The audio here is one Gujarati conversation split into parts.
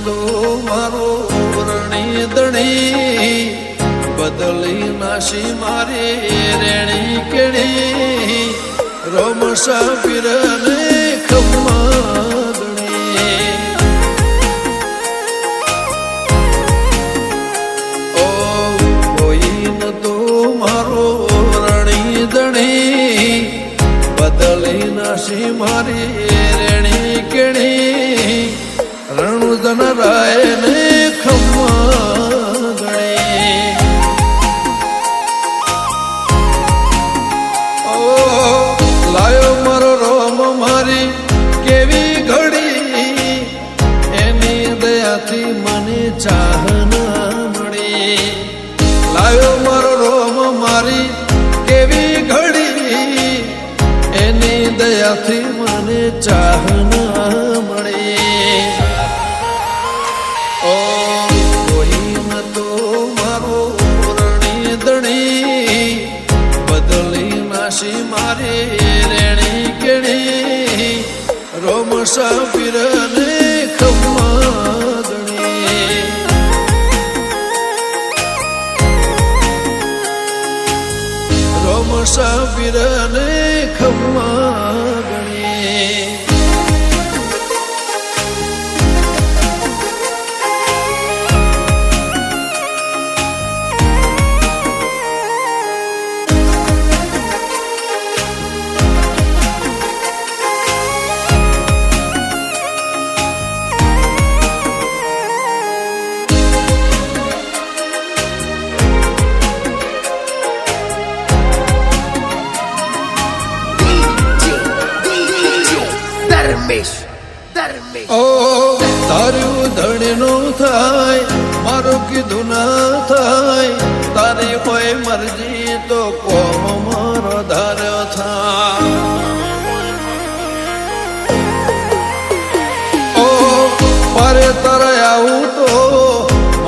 તો મારો રણી દણી બદલી નાશી મારી રેણી કેણી રોમસા પીરને ખમ્મા દણી ઓ કોઈ ન તો મારો રણી દણી બદલી નાશી મારી રેણી કેણી રણુદન રાય ને ખમ્મા ગણે ઓ લાયો મારો રોમ મારી કેવી ઘડી એની દયાથી મને ચાહના મળી લાયો મારો રોમ મારી કેવી ઘડી એની દયાથી મને ચાહના મળી ઓ કોઈ ન તો મારો રણી દણી બદલી નાશી મારી રેણી કેણી રોમસા પીરને ખમ્મા ગણી રોમસા પીરને ખમ્મા ગણી ઓ તારું ધણીનું થાય મારું કીધું ના થાય તારી હોય મરજી તો કોમ મારો ધાર્યો થાય ઓ પારે તારે આવું તો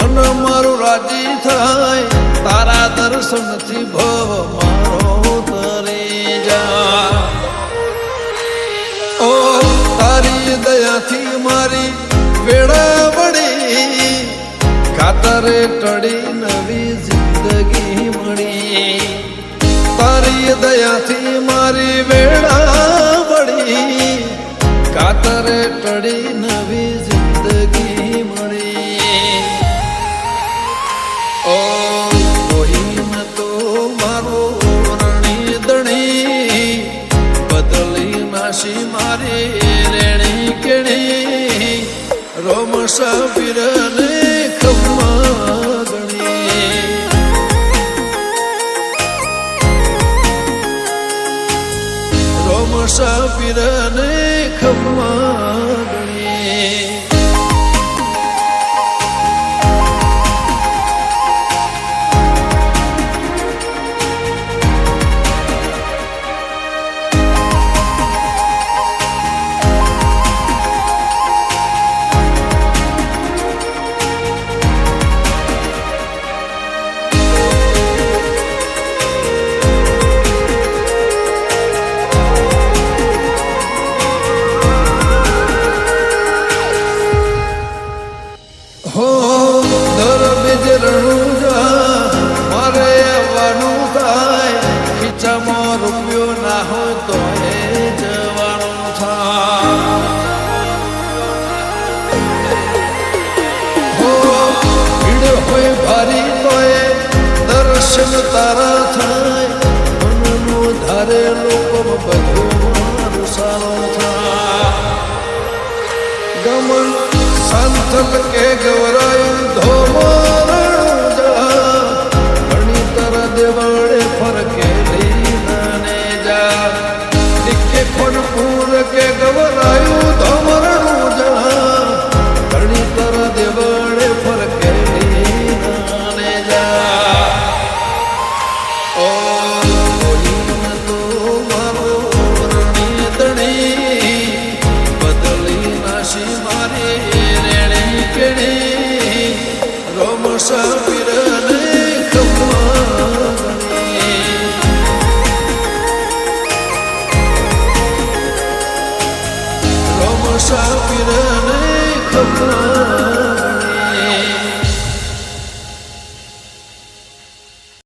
મન મારું રાજી થાય તારા દર્શનથી ભવ મારો તરી જા ઓ તારી દયાથી મારી વેળા વળી કાતરે ટળી નવી જિંદગી મળી તારી દયાથી મારી વેળા વળી કાતરે ટળી નવી જિંદગી મળી ઓ કોઈ ન તો મારો રણી દણી બદલી નાશી મારી રેણી કેણી રોમસા પીરને ખમ્મા ગણી રોમસા પીરને ખમ્મા ગણી હો દર બીજ રણુજા મારે આવવાનું થાય ખીચામાં રૂપિયો ના હોય તો એ જવાનું થાય હો ભીડ હોય ભારી તો એ દર્શન તારા થાય મનનું ધારે લોકો બધું મારું સારું થાય ગમન સંથલ કે ગવરાયું ધોમરણ જા ઘણી તર દેવળે ફરકેલી નાને જા ટીકે ફનપુર કે ગવરાયું ધોમરણ જા ઘણી તર દેવળે ફરકેલી નાને જા ઓ કોઈ ન તો મારો રણી દણી બદલી નાશી મારી રોમસા પીરને ખમ્મા ગણી રોમસા પીરને ખમ્મા